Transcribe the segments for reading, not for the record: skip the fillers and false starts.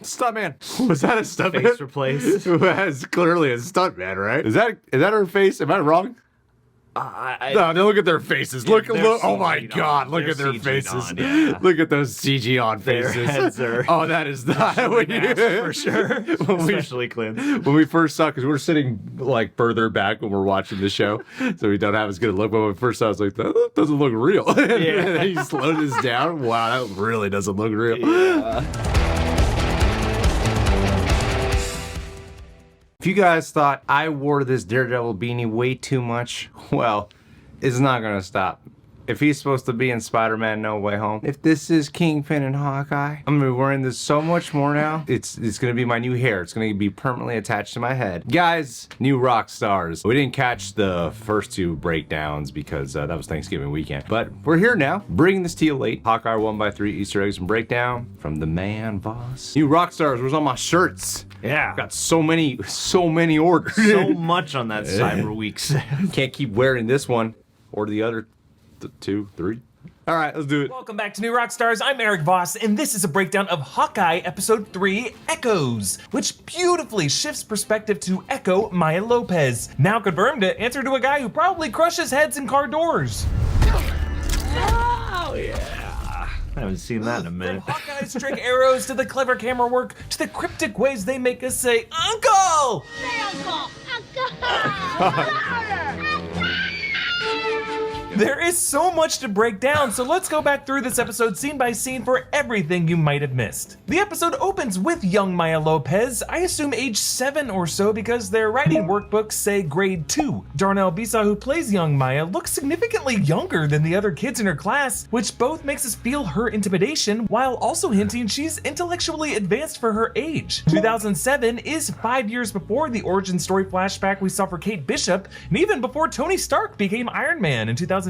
Stuntman. Was that a stuntman? Face replaced. That's clearly a stuntman, right? Is that her face? Am I wrong? No, look at their faces. Look! Oh my God! Look at their faces. Yeah. Look at those CG on faces. Their heads are. Oh, that is not For sure. Especially Clint. When we first saw, because we're sitting like further back when we're watching the show, so we don't have as good a look. But when we first saw, I was like, that doesn't look real. Yeah. And then he slowed us down. Wow, that really doesn't look real. Yeah. If you guys thought I wore this Daredevil beanie way too much, well, it's not gonna stop. If he's supposed to be in Spider-Man No Way Home, if this is Kingpin and Hawkeye, I'm gonna be wearing this so much more now. It's gonna be my new hair. It's gonna be permanently attached to my head. Guys, new Rockstars. We didn't catch the first two breakdowns because that was Thanksgiving weekend. But we're here now, bringing this to you late. Hawkeye 1x3 Easter eggs and breakdown from the man boss. New Rockstars was on my shirts. Yeah. Got so many orders. So much on that Cyber Week sale. Can't keep wearing this one or the other 2, 3. All right, let's do it. Welcome back to New Rockstars. I'm Eric Voss, and this is a breakdown of Hawkeye Episode 3, Echoes, which beautifully shifts perspective to Echo Maya Lopez, now confirmed to answer to a guy who probably crushes heads in car doors. Oh, yeah. I haven't seen that in a minute. From Hawkeye's trick arrows to the clever camera work to the cryptic ways they make us say, Uncle! Say uncle! Uncle! There is so much to break down, so let's go back through this episode scene by scene for everything you might have missed. The episode opens with young Maya Lopez, I assume age 7 or so because their writing workbooks say grade 2. Darnell Bisa, who plays young Maya, looks significantly younger than the other kids in her class, which both makes us feel her intimidation while also hinting she's intellectually advanced for her age. 2007 is 5 years before the origin story flashback we saw for Kate Bishop, and even before Tony Stark became Iron Man in 2008-2009.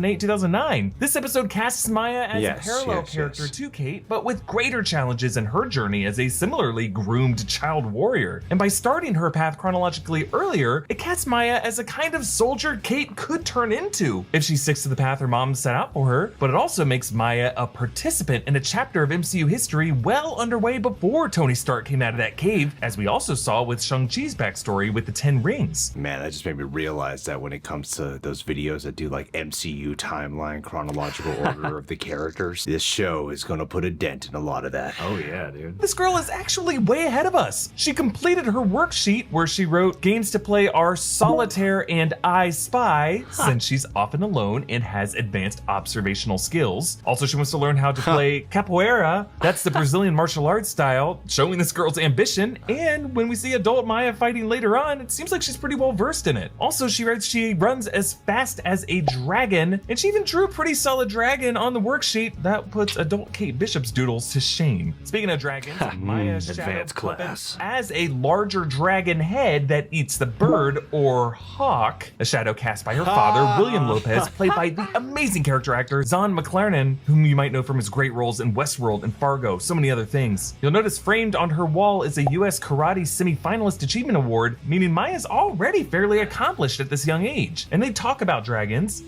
This episode casts Maya as a parallel character to Kate, but with greater challenges in her journey as a similarly groomed child warrior. And by starting her path chronologically earlier, it casts Maya as a kind of soldier Kate could turn into if she sticks to the path her mom set out for her, but it also makes Maya a participant in a chapter of MCU history well underway before Tony Stark came out of that cave, as we also saw with Shang-Chi's backstory with the 10 rings. Man, that just made me realize that when it comes to those videos that do like MCU timeline, chronological order of the characters, this show is gonna put a dent in a lot of that. Oh yeah, dude. This girl is actually way ahead of us. She completed her worksheet where she wrote, games to play are Solitaire and I Spy, since she's often alone and has advanced observational skills. Also, she wants to learn how to play capoeira. That's the Brazilian martial arts style, showing this girl's ambition. And when we see adult Maya fighting later on, it seems like she's pretty well versed in it. Also, she writes she runs as fast as a dragon, and she even drew a pretty solid dragon on the worksheet. That puts adult Kate Bishop's doodles to shame. Speaking of dragons, Maya's advanced class as a larger dragon head that eats the bird, or Hawk, a shadow cast by her father, William Lopez, played by the amazing character actor Zahn McClarnon, whom you might know from his great roles in Westworld and Fargo, so many other things. You'll notice framed on her wall is a US Karate Semi-Finalist Achievement Award, meaning Maya's already fairly accomplished at this young age. And they talk about dragons.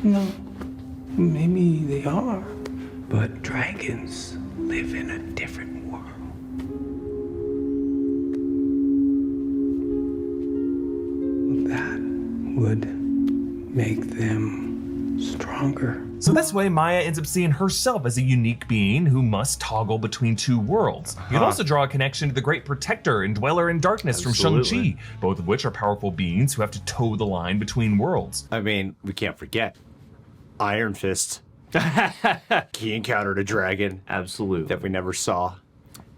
No, maybe they are, but dragons live in a different world. That would make them stronger. So this way, Maya ends up seeing herself as a unique being who must toggle between two worlds. You can also draw a connection to the Great Protector and Dweller in Darkness from Shang-Chi, both of which are powerful beings who have to toe the line between worlds. I mean, we can't forget Iron Fist. He encountered a dragon. Absolutely. That we never saw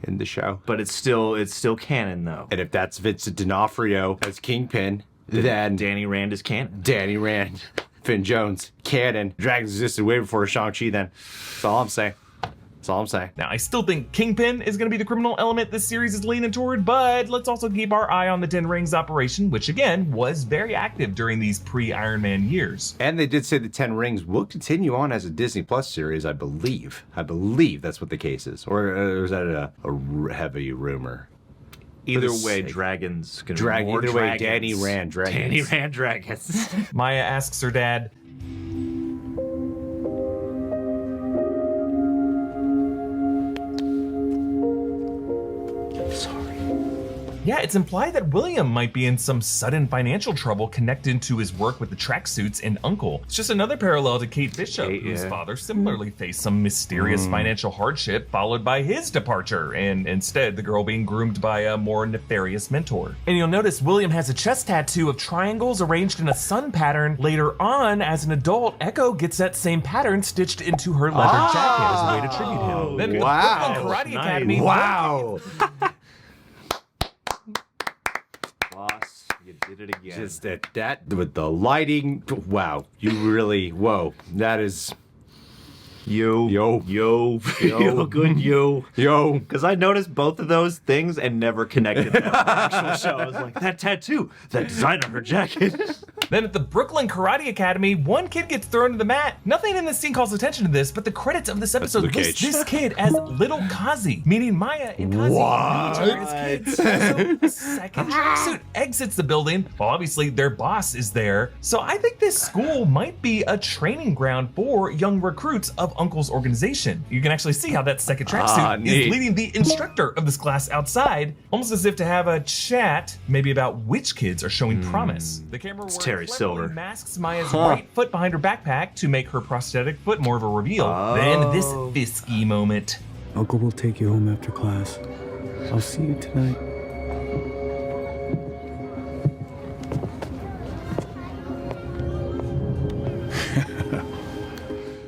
in the show. But it's still canon though. And if that's Vincent D'Onofrio as Kingpin, then Danny Rand is canon. Danny Rand, Finn Jones, canon. Dragons existed way before Shang-Chi then. That's all I'm saying. That's all I'm saying. Now, I still think Kingpin is going to be the criminal element this series is leaning toward, but let's also keep our eye on the 10 Rings operation, which again was very active during these pre-Iron Man years. And they did say the 10 Rings will continue on as a Disney Plus series, I believe. I believe that's what the case is. Or is that a heavy rumor? Either way, dragons. Either way, Danny Rand dragons. Danny Rand dragons. Maya asks her dad, Yeah, it's implied that William might be in some sudden financial trouble connected to his work with the tracksuits and Uncle. It's just another parallel to Kate Bishop, whose father similarly faced some mysterious financial hardship followed by his departure, and instead the girl being groomed by a more nefarious mentor. And you'll notice William has a chest tattoo of triangles arranged in a sun pattern. Later on, as an adult, Echo gets that same pattern stitched into her leather jacket as a way to tribute him. Then Wow. the Brooklyn Karate Nice. Academy. Wow. Boss, you did it again. Just that with the lighting. Wow. You really, whoa. That is, Yo, Yo. feel good, yo. yo. Because I noticed both of those things and never connected them to the actual show. I was like, that tattoo, that design on her jacket. Then at the Brooklyn Karate Academy, one kid gets thrown to the mat. Nothing in the scene calls attention to this, but the credits of this episode Luke list Cage. this kid as Little Kazi, meaning Maya and Kazi know each other as kids. So the second tracksuit exits the building. Well, obviously their boss is there. So I think this school might be a training ground for young recruits of Uncle's organization. You can actually see how that second tracksuit is neat. leading the instructor of this class outside, almost as if to have a chat, maybe about which kids are showing promise. The camera work Terry cleverly Silver. masks Maya's right foot behind her backpack to make her prosthetic foot more of a reveal. Then this Fisky moment. Uncle will take you home after class. I'll see you tonight.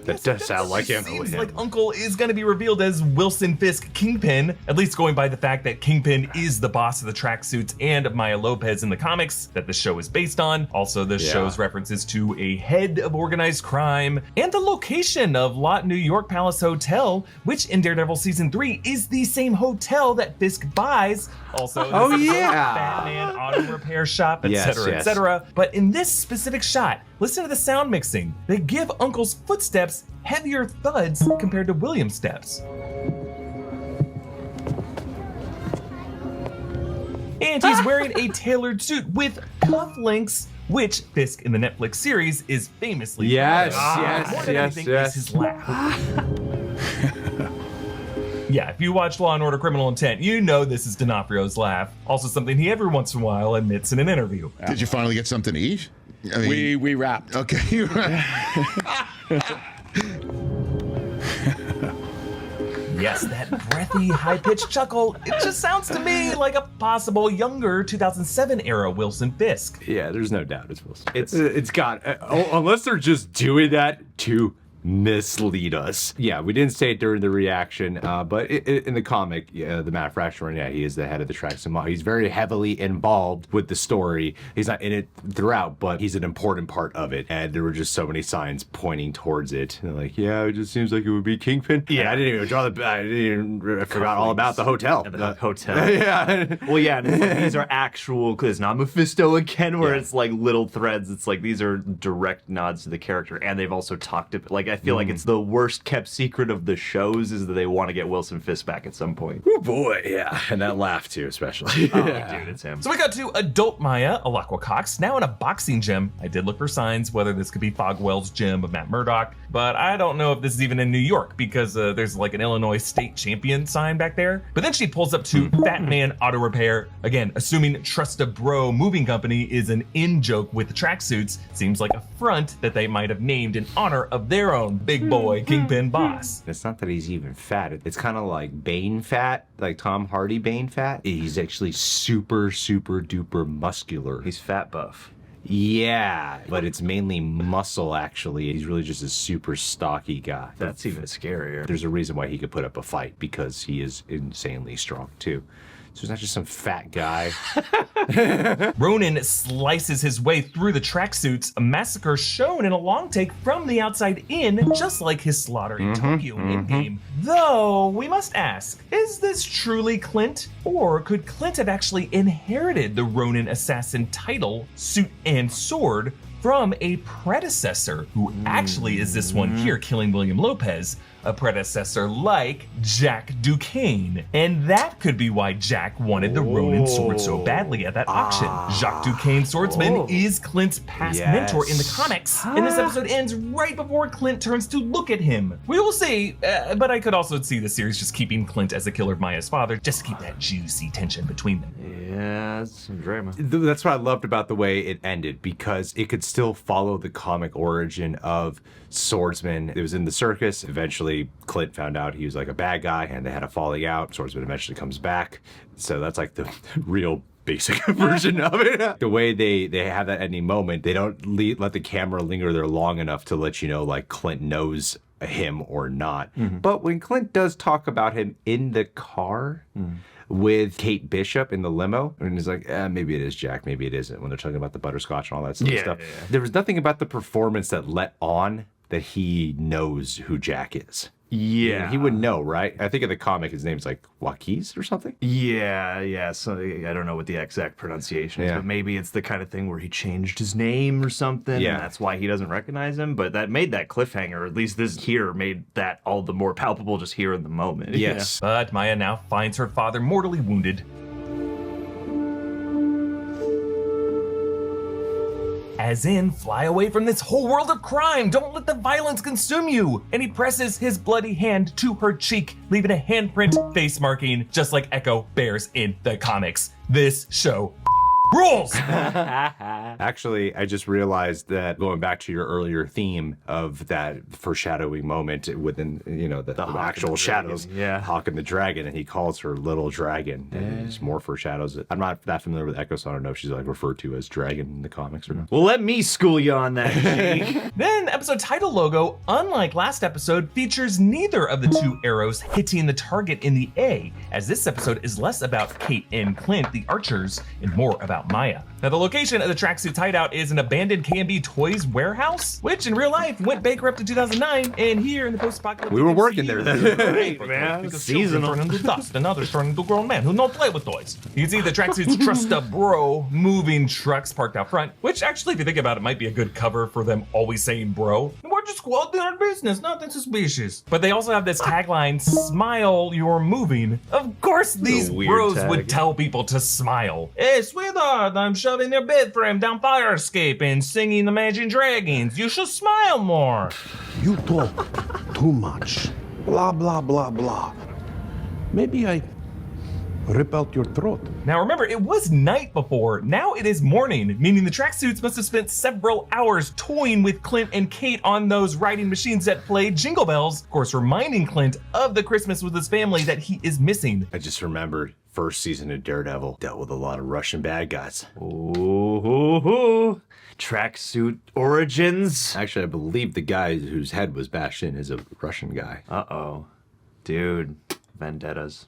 That does sound like him. Seems like Uncle is going to be revealed as Wilson Fisk Kingpin, at least going by the fact that Kingpin is the boss of the tracksuits and of Maya Lopez in the comics that the show is based on. Also, the show's references to a head of organized crime and the location of Lot New York Palace Hotel, which in Daredevil Season 3 is the same hotel that Fisk buys. Also, this is a Batman auto repair shop, etc., Yes. etc. But in this specific shot, listen to the sound mixing. They give Uncle's footsteps heavier thuds compared to William's steps. And he's wearing a tailored suit with cufflinks, which Fisk in the Netflix series is famously Yes, proud of. More than anything is his laugh. Yeah, if you watch Law & Order Criminal Intent, you know this is D'Onofrio's laugh. Also something he every once in a while admits in an interview. Did you finally get something to eat? I mean, We wrapped. okay. Yes, that breathy, high-pitched chuckle, it just sounds to me like a possible younger 2007 era Wilson Fisk. Yeah, there's no doubt it's Wilson. It's got, unless they're just doing that to mislead us. Yeah, we didn't say it during the reaction, but in the comic, the manufacturer, he is the head of the Tracksuit Mafia. He's very heavily involved with the story. He's not in it throughout, but he's an important part of it. And there were just so many signs pointing towards it. And like, yeah, it just seems like it would be Kingpin. Yeah, and I didn't even draw I forgot all about the hotel. And the hotel. Yeah. Well, yeah, and it's like, these are actual, because it's not Mephisto again, where it's like little threads. It's like these are direct nods to the character, and they've also talked about, like, I feel like it's the worst kept secret of the shows is that they want to get Wilson Fisk back at some point. Oh boy, yeah. And that laugh too, especially. Oh, dude, it's him. So we got to adult Maya, Alaqua Cox, now in a boxing gym. I did look for signs whether this could be Fogwell's gym of Matt Murdock, but I don't know if this is even in New York because there's like an Illinois state champion sign back there. But then she pulls up to Fat Man Auto Repair, again, assuming Trust a Bro Moving Company is an in-joke with the tracksuits. Seems like a front that they might have named in honor of their own big boy Kingpin boss. It's not that he's even fat. It's kind of like Bane fat, like Tom Hardy Bane fat. He's actually super, super duper muscular. He's fat buff. Yeah, but it's mainly muscle, actually. He's really just a super stocky guy. That's even scarier. There's a reason why he could put up a fight, because he is insanely strong, too. So he's not just some fat guy. Ronin slices his way through the tracksuits, a massacre shown in a long take from the outside in, just like his slaughter in Tokyo in-game. Though, we must ask, is this truly Clint? Or could Clint have actually inherited the Ronin assassin title, suit, and sword from a predecessor who actually is this one here killing William Lopez? a predecessor like Jack Duquesne. And that could be why Jack wanted the Ronin sword so badly at that auction. Jacques Duquesne, Swordsman, is Clint's past mentor in the comics. And this episode ends right before Clint turns to look at him. We will see, but I could also see the series just keeping Clint as the killer of Maya's father, just to keep that juicy tension between them. Yeah, that's some drama. That's what I loved about the way it ended, because it could still follow the comic origin of Swordsman. It was in the circus. Eventually, Clint found out he was like a bad guy, and they had a falling out. Swordsman eventually comes back. So that's like the real basic version of it. The way they have that ending moment, they don't let the camera linger there long enough to let you know like Clint knows him or not. But when Clint does talk about him in the car with Kate Bishop in the limo, and he's like, maybe it is Jack, maybe it isn't, when they're talking about the butterscotch and all that sort of stuff. There was nothing about the performance that let on that he knows who Jack is. Yeah. He wouldn't know, right? I think in the comic his name's like Waukese or something. Yeah. So I don't know what the exact pronunciation is, but maybe it's the kind of thing where he changed his name or something, and that's why he doesn't recognize him. But that made that cliffhanger, or at least this here made that all the more palpable just here in the moment. Yes. But Maya now finds her father mortally wounded. As in, fly away from this whole world of crime. Don't let the violence consume you. And he presses his bloody hand to her cheek, leaving a handprint face marking, just like Echo bears in the comics. This show rules! Actually, I just realized that going back to your earlier theme of that foreshadowing moment within, the actual shadows, Hawk and the dragon, and he calls her Little Dragon. And there's more foreshadows. I'm not that familiar with Echo, so I don't know if she's like referred to as Dragon in the comics or not. Well, let me school you on that, Jake. Then, episode title logo, unlike last episode, features neither of the two arrows hitting the target in the A, as this episode is less about Kate and Clint, the archers, and more about Maya. Now, the location of the Tracksuit hideout is an abandoned K&B Toys warehouse, which in real life went bankrupt in 2009, and here in the post-apocalyptic We were working there then. Right, man. Because seasonal. Turn into dust, and others turn into grown men who don't play with toys. You can see the Tracksuit's Trust a Bro moving trucks parked out front, which actually, if you think about it, might be a good cover for them always saying bro. We're just squatting our business, nothing suspicious. But they also have this tagline, smile, you're moving. Of course, these bros would tell people to smile. Hey, sweetheart, I'm shoving your bed frame down fire escape and singing Imagine Dragons. You should smile more. You talk too much. Blah, blah, blah, blah. Maybe I rip out your throat. Now remember, it was night before. Now it is morning, meaning the Tracksuits must have spent several hours toying with Clint and Kate on those riding machines that play Jingle Bells, of course reminding Clint of the Christmas with his family that he is missing. I just remembered first season of Daredevil dealt with a lot of Russian bad guys. Ooh. Tracksuit origins. Actually, I believe the guy whose head was bashed in is a Russian guy. Uh-oh. Dude, vendettas.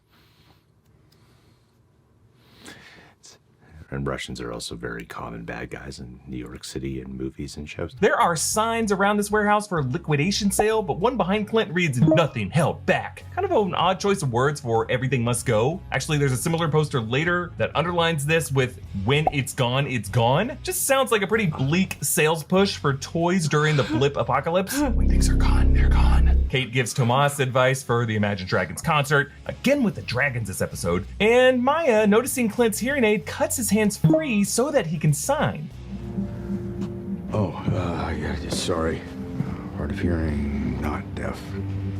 And Russians are also very common bad guys in New York City and movies and shows. There are signs around this warehouse for liquidation sale, but one behind Clint reads, nothing held back. Kind of an odd choice of words for everything must go. Actually, there's a similar poster later that underlines this with when it's gone, it's gone. Just sounds like a pretty bleak sales push for toys during the blip apocalypse. When things are gone, they're gone. Kate gives Tomas advice for the Imagine Dragons concert, again with the dragons this episode. And Maya, noticing Clint's hearing aid, cuts his hands free so that he can sign. Sorry. Hard of hearing, not deaf.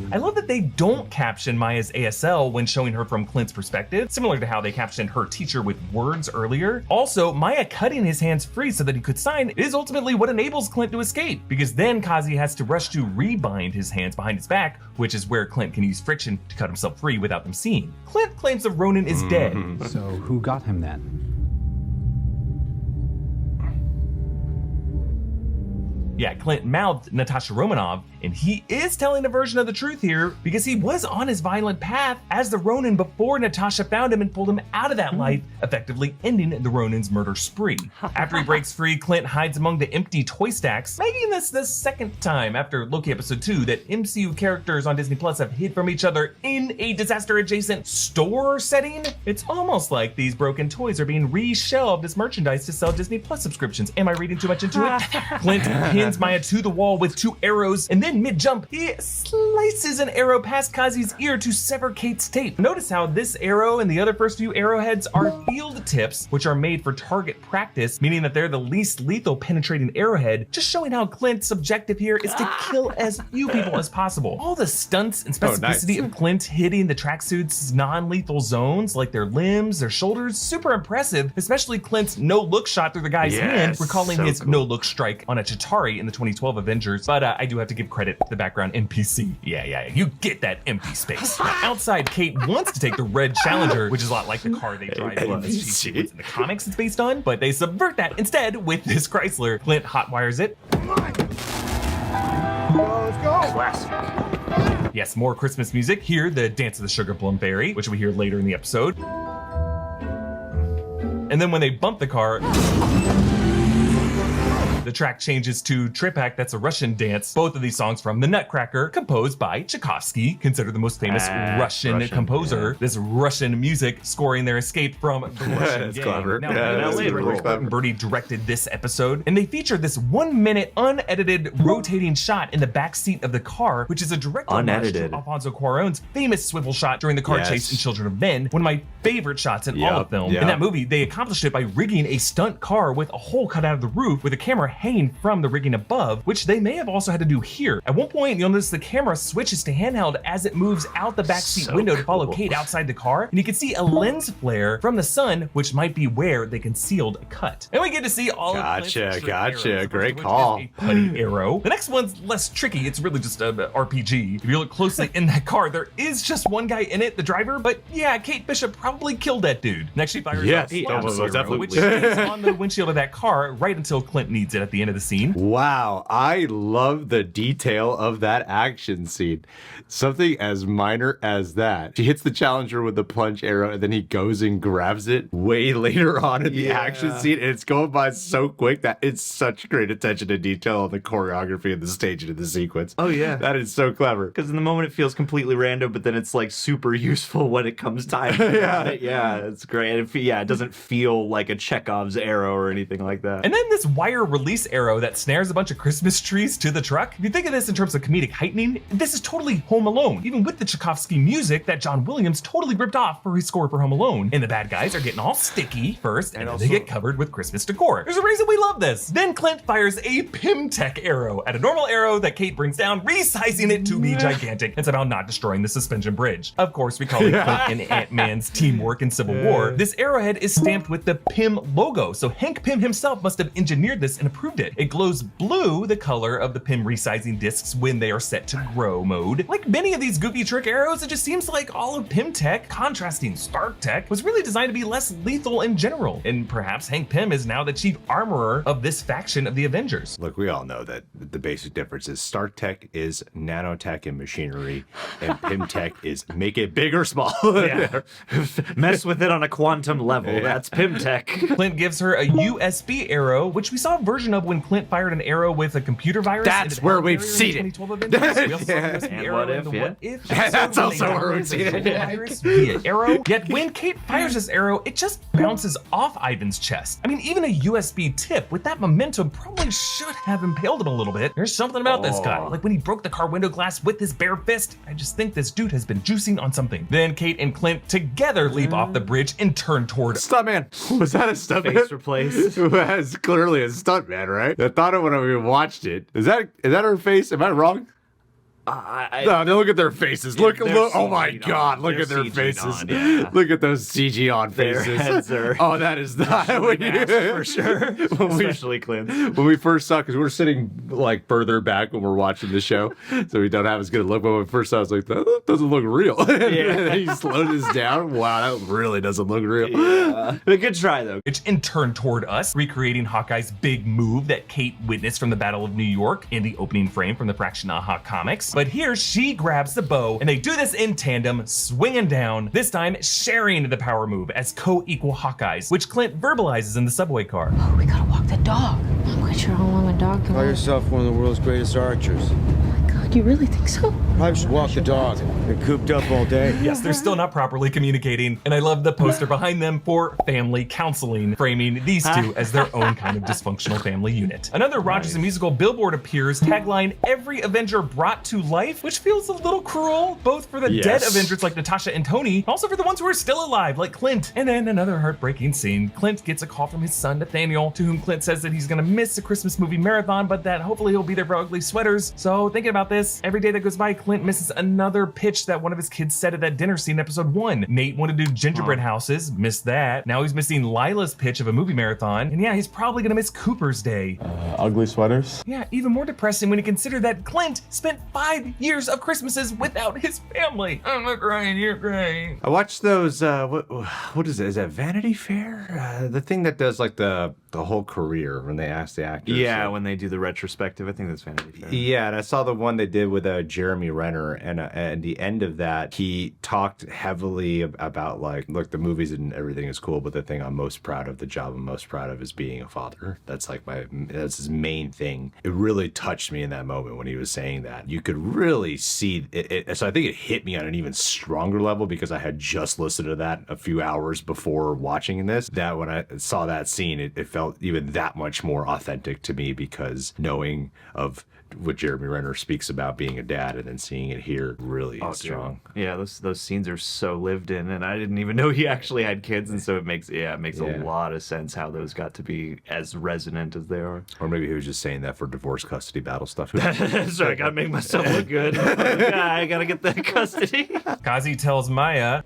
I love that they don't caption Maya's ASL when showing her from Clint's perspective, similar to how they captioned her teacher with words earlier. Also, Maya cutting his hands free so that he could sign is ultimately what enables Clint to escape, because then Kazi has to rush to rebind his hands behind his back, which is where Clint can use friction to cut himself free without them seeing. Clint claims the Ronin is dead. So who got him then? Yeah, Clint mouthed Natasha Romanoff, and he is telling a version of the truth here because he was on his violent path as the Ronin before Natasha found him and pulled him out of that life, effectively ending the Ronin's murder spree. After he breaks free, Clint hides among the empty toy stacks, making this the second time after Loki episode 2 that MCU characters on Disney Plus have hid from each other in a disaster-adjacent store setting. It's almost like these broken toys are being reshelved as merchandise to sell Disney Plus subscriptions. Am I reading too much into it? Clint pins Maya to the wall with 2 arrows and then then mid-jump, he slices an arrow past Kazi's ear to sever Kate's tape. Notice how this arrow and the other first few arrowheads are field tips, which are made for target practice, meaning that they're the least lethal penetrating arrowhead, just showing how Clint's objective here is to kill as few people as possible. All the stunts and specificity of Clint hitting the tracksuit's non-lethal zones, like their limbs, their shoulders, super impressive, especially Clint's no-look shot through the guy's hand, recalling his no-look strike on a Chitauri in the 2012 Avengers. But I do have to give credit to the background NPC. Yeah, you get that empty space. Now, outside, Kate wants to take the red Challenger, which is a lot like the car they drive in the sequence in the comics it's based on, but they subvert that instead with this Chrysler. Clint hotwires it. Let's go. Classic. Yes, more Christmas music. Here, the Dance of the Sugar Plum Fairy, which we hear later in the episode. And then when they bump the car, the track changes to Tripak, that's a Russian dance. Both of these songs from The Nutcracker, composed by Tchaikovsky, considered the most famous Russian composer. Yeah. This Russian music scoring their escape from the Russian That's gang. clever. Now, Birdie directed this episode, and they feature this 1 minute unedited rotating shot in the backseat of the car, which is a direct homage to Alfonso Cuarón's famous swivel shot during the car chase in Children of Men, one of my favorite shots in all of film. In that movie, they accomplished it by rigging a stunt car with a hole cut out of the roof with a camera hanging from the rigging above, which they may have also had to do here. At one point, you'll notice the camera switches to handheld as it moves out the backseat window to follow Kate outside the car, and you can see a lens flare from the sun, which might be where they concealed a cut. And we get to see all of Clint's Gotcha. Great call. A putty arrow. The next one's less tricky. It's really just a RPG. If you look closely in that car, there is just one guy in it, the driver, but yeah, Kate Bishop probably killed that dude. Next, she fires a flash arrow, which stays on the windshield of that car right until Clint needs it at the end of the scene. Wow, I love the detail of that action scene. Something as minor as that. She hits the Challenger with the plunge arrow, and then he goes and grabs it way later on in the action scene, and it's going by so quick that it's such great attention to detail on the choreography and the staging of the sequence. Oh yeah, that is so clever. Because in the moment it feels completely random, but then it's like super useful when it comes time. It's great. And it doesn't feel like a Chekhov's arrow or anything like that. And then this wire release arrow that snares a bunch of Christmas trees to the truck. If you think of this in terms of comedic heightening, this is totally Home Alone, even with the Tchaikovsky music that John Williams totally ripped off for his score for Home Alone. And the bad guys are getting all sticky first, and then they get covered with Christmas decor. There's a reason we love this. Then Clint fires a Pimtech arrow at a normal arrow that Kate brings down, resizing it to be gigantic and somehow not destroying the suspension bridge. Of course, we call it Clint and Ant-Man's teamwork in Civil War. This arrowhead is stamped with the Pym logo, so Hank Pym himself must have engineered this and approved it. It glows blue, the color of the Pym resizing discs when they are set to grow mode. Like many of these goofy trick arrows, it just seems like all of Pymtech, contrasting Stark Tech, was really designed to be less lethal in general. And perhaps Hank Pym is now the chief armorer of this faction of the Avengers. Look, we all know that the basic difference is Stark Tech is nanotech and machinery, and Pymtech is make it big or small. Mess with it on a quantum level. That's Pymtech. Clint gives her a USB arrow, which we saw a version of when Clint fired an arrow with a computer virus. That's where we've seen it. That's also where we've seen it. Via arrow. Yet when Kate fires this arrow, it just bounces off Ivan's chest. I mean, even a USB tip with that momentum probably should have impaled him a little bit. There's something about this guy. Like when he broke the car window glass with his bare fist, I just think this dude has been juicing on something. Then Kate and Clint together leap off the bridge and turn toward Stuntman. Was that a stuntman? Face replace. That's clearly a stuntman, right? I thought it when we watched it. Is that her face? Am I wrong? No, look at their faces. Look! Oh my God! Look at their faces. Look at those CG on faces. Their heads are. Oh, that is not for sure. Especially Clint. When we first saw, because we're sitting like further back when we're watching the show, so we don't have as good a look. But when we first saw, I was like, that doesn't look real. And then he slowed this down. Wow, that really doesn't look real. Yeah. A good try though. Which in turn toward us, recreating Hawkeye's big move that Kate witnessed from the Battle of New York in the opening frame from the Fraction Aha comics. But here she grabs the bow, and they do this in tandem, swinging down, this time sharing the power move as co-equal Hawkeyes, which Clint verbalizes in the subway car. Oh, we gotta walk the dog. I'm not quite sure how long a dog can Call yourself one of the world's greatest archers. Oh my God, you really think so? I just walked the dog. Been cooped up all day. Yes, they're still not properly communicating, and I love the poster behind them for family counseling, framing these two as their own kind of dysfunctional family unit. Another Rogers and Musical billboard appears, tagline, "Every Avenger brought to life," which feels a little cruel, both for the dead Avengers like Natasha and Tony, also for the ones who are still alive like Clint. And then another heartbreaking scene. Clint gets a call from his son Nathaniel, to whom Clint says that he's gonna miss a Christmas movie marathon, but that hopefully he'll be there for ugly sweaters. So thinking about this, every day that goes by, Clint misses another pitch that one of his kids said at that dinner scene in episode 1. Nate wanted to do gingerbread houses, missed that. Now he's missing Lila's pitch of a movie marathon, and yeah, he's probably gonna miss Cooper's day. Ugly sweaters? Yeah, even more depressing when you consider that Clint spent 5 years of Christmases without his family. I'm not crying, you're crying. I watched those, what is it? Is that Vanity Fair? The thing that does like the whole career when they ask the actors. Yeah, when they do the retrospective, I think that's Vanity Fair. Yeah, and I saw the one they did with Jeremy Renner, and at the end of that, he talked heavily about like, look, the movies and everything is cool, but the thing I'm most proud of, the job I'm most proud of, is being a father. That's like that's his main thing. It really touched me in that moment when he was saying that. You could really see it. So I think it hit me on an even stronger level because I had just listened to that a few hours before watching this. That when I saw that scene, it felt even that much more authentic to me, because knowing of what Jeremy Renner speaks about being a dad and then seeing it here really is strong. Yeah, those scenes are so lived in, and I didn't even know he actually had kids, and so it makes a lot of sense how those got to be as resonant as they are. Or maybe he was just saying that for divorce custody battle stuff. Sorry, I gotta make myself look good. Yeah, I gotta get that custody. Kazi tells Maya,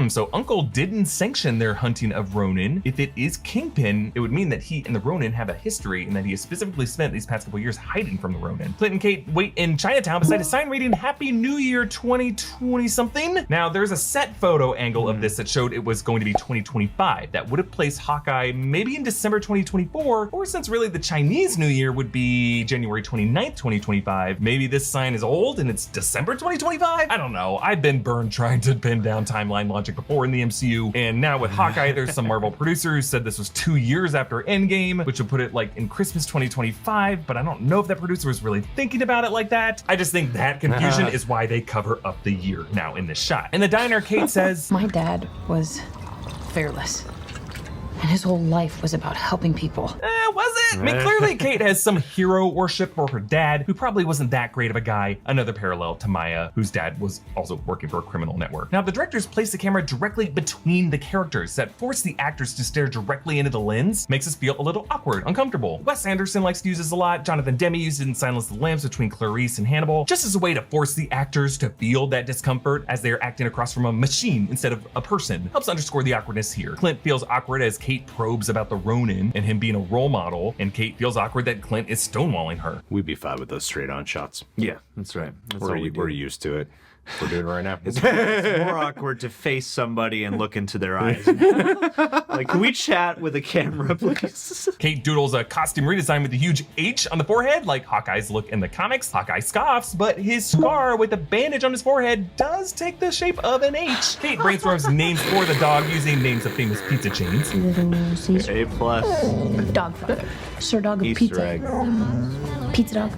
so Uncle didn't sanction their hunting of Ronin. If it is Kingpin, it would mean that he and the Ronin have a history and that he has specifically spent these past couple years hiding from the Ronin. Clint and Kate wait in Chinatown beside a sign reading Happy New Year 2020 something. Now there's a set photo angle of this that showed it was going to be 2025. That would have placed Hawkeye maybe in December 2024, or since really the Chinese New Year would be January 29th, 2025, maybe this sign is old and it's December 2025? I don't know. I've been burned trying to pin down timeline logic before in the MCU, and now with Hawkeye, there's some Marvel producers said this was 2 years after Endgame, which would put it like in Christmas 2025, but I don't know if that producer was really thinking about it like that. I just think that confusion is why they cover up the year now in this shot. In the diner, Kate says, "My dad was fearless, and his whole life was about helping people." Was it? I mean, clearly Kate has some hero worship for her dad, who probably wasn't that great of a guy. Another parallel to Maya, whose dad was also working for a criminal network. Now, the directors place the camera directly between the characters that force the actors to stare directly into the lens, makes us feel a little awkward, uncomfortable. Wes Anderson likes to use this a lot. Jonathan Demme used it in Silence of the Lambs between Clarice and Hannibal, just as a way to force the actors to feel that discomfort as they're acting across from a machine instead of a person. Helps underscore the awkwardness here. Clint feels awkward as Kate probes about the Ronin and him being a role model, and Kate feels awkward that Clint is stonewalling her. We'd be fine with those straight on shots. Yeah, that's right. We're used to it. We're doing it right now. It's more awkward to face somebody and look into their eyes. Like, can we chat with a camera, please? Kate doodles a costume redesign with a huge H on the forehead, like Hawkeye's look in the comics. Hawkeye scoffs, but his scar with a bandage on his forehead does take the shape of an H. Kate brainstorms names for the dog using names of famous pizza chains. Little Caesar. A+. Dogfather. Sir Dog of Easter Pizza. egg. Pizza Dog.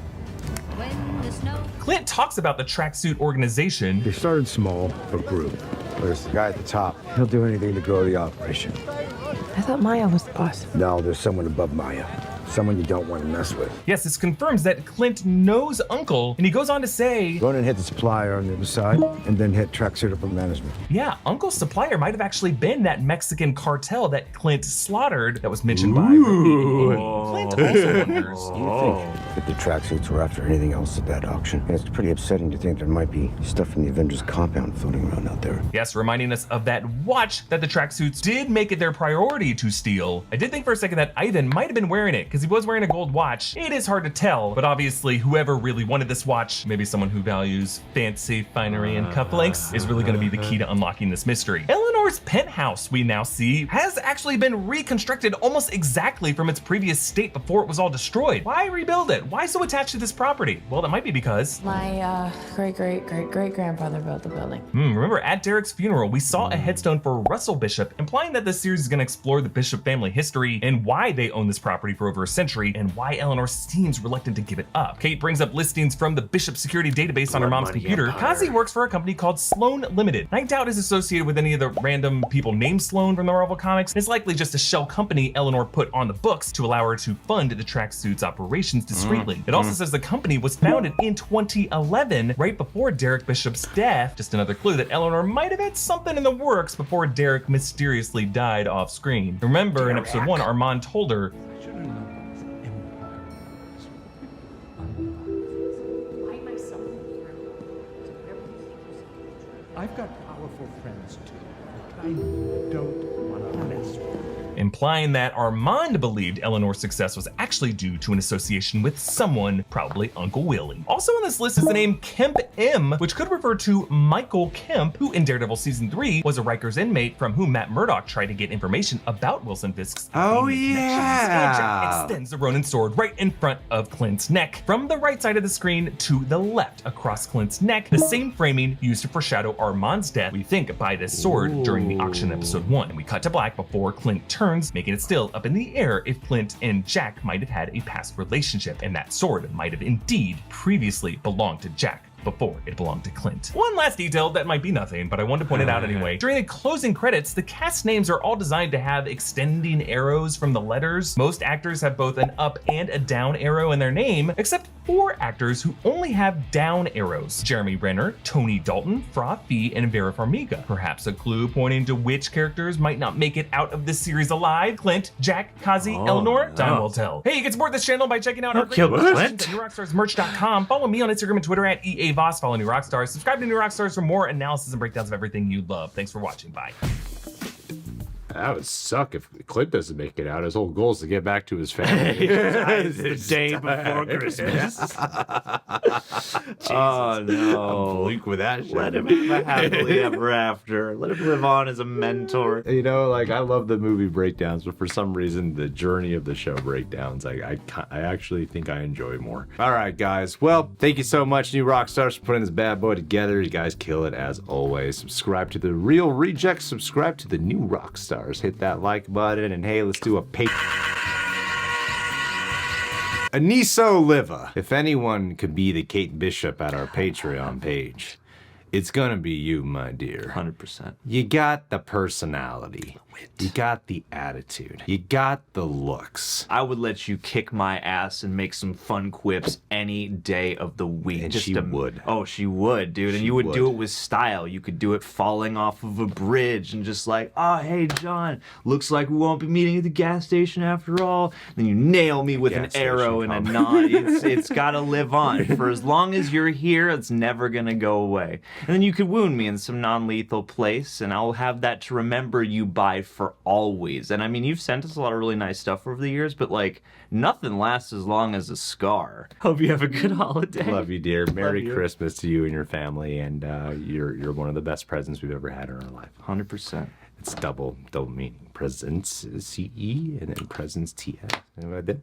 Clint talks about the Tracksuit organization. They started small, but grew. There's the guy at the top. He'll do anything to grow the operation. I thought Maya was the boss. No, there's someone above Maya. Someone you don't want to mess with. Yes, this confirms that Clint knows Uncle, and he goes on to say, Ronin hit the supplier on the other side, and then hit Tracksuit up management. yeah, Uncle's supplier might have actually been that Mexican cartel that Clint slaughtered that was mentioned by Clint also wonders. You think that the Tracksuits were after anything else at that auction? And it's pretty upsetting to think there might be stuff from the Avengers compound floating around out there. Yes, reminding us of that watch that the Tracksuits did make it their priority to steal. I did think for a second that Ivan might have been wearing it, because he was wearing a gold watch. It is hard to tell, but obviously whoever really wanted this watch, maybe someone who values fancy finery and cufflinks, is really going to be the key to unlocking this mystery. Eleanor Eleanor's penthouse, we now see, has actually been reconstructed almost exactly from its previous state before it was all destroyed. Why rebuild it? Why so attached to this property? Well, that might be because my great-great-great-great-grandfather built the building. Remember, at Derek's funeral, we saw a headstone for Russell Bishop, implying that this series is going to explore the Bishop family history and why they own this property for over a century and why Eleanor seems reluctant to give it up. Kate brings up listings from the Bishop security database on her mom's computer. Kazi works for a company called Sloan Limited. I doubt is associated with any of the random people named Sloan from the Marvel comics. It's likely just a shell company Eleanor put on the books to allow her to fund the Tracksuit's operations discreetly. It also says the company was founded in 2011, right before Derek Bishop's death. Just another clue that Eleanor might have had something in the works before Derek mysteriously died off screen. Remember, in episode 1, Armand told her, I've got powerful friends too, but I don't want to mess with them. implying that Armand believed Eleanor's success was actually due to an association with someone, probably Uncle Willie. Also on this list is the name Kemp M, which could refer to Michael Kemp, who in Daredevil Season 3 was a Rikers inmate from whom Matt Murdock tried to get information about Wilson Fisk's Jack extends the Ronin sword right in front of Clint's neck. From the right side of the screen to the left across Clint's neck, the same framing used to foreshadow Armand's death, we think, by this sword during the auction episode 1. And we cut to black before Clint turns, making it still up in the air if Clint and Jack might have had a past relationship, and that sword might have indeed previously belonged to Jack before it belonged to Clint. One last detail that might be nothing, but I wanted to point it out anyway. During the closing credits, the cast names are all designed to have extending arrows from the letters. Most actors have both an up and a down arrow in their name, except 4 actors who only have down arrows: Jeremy Renner, Tony Dalton, Fra Fee, and Vera Farmiga. Perhaps a clue pointing to which characters might not make it out of this series alive: Clint, Jack, Kazi, Eleanor? Time will tell. Hey, you can support this channel by checking out our great merch at NewRockstarsMerch.com. Follow me on Instagram and Twitter at EA Voss. Follow New Rockstars. Subscribe to New Rockstars for more analysis and breakdowns of everything you love. Thanks for watching. Bye. That would suck if Clint doesn't make it out. His whole goal is to get back to his family. It's the day before Christmas. Oh no! Blink with that shit. Let him live happily ever after. Let him live on as a mentor. You know, like, I love the movie breakdowns, but for some reason, the journey of the show breakdowns, I actually think I enjoy more. All right, guys. Well, thank you so much, New Rockstars, for putting this bad boy together. You guys kill it as always. Subscribe to the Real Rejects. Subscribe to the New Rockstars. Hit that like button, and hey, let's do a Aniso Liva. If anyone could be the Kate Bishop at our Patreon page, it's gonna be you, my dear. 100%. You got the personality. You got the attitude. You got the looks. I would let you kick my ass and make some fun quips any day of the week. And she would. Oh, she would, dude. And you would do it with style. You could do it falling off of a bridge and just like, oh, hey, John, looks like we won't be meeting at the gas station after all. Then you nail me with an arrow and a knot. It's got to live on. For as long as you're here, it's never going to go away. And then you could wound me in some non-lethal place, and I'll have that to remember you by for always. And I mean, you've sent us a lot of really nice stuff over the years, but like, nothing lasts as long as a scar. Hope you have a good holiday. Love you, dear. Merry Christmas to you and your family, and you're one of the best presents we've ever had in our life. 100%. It's double meaning. Presents, CE, and then presents, TS. You know what I did?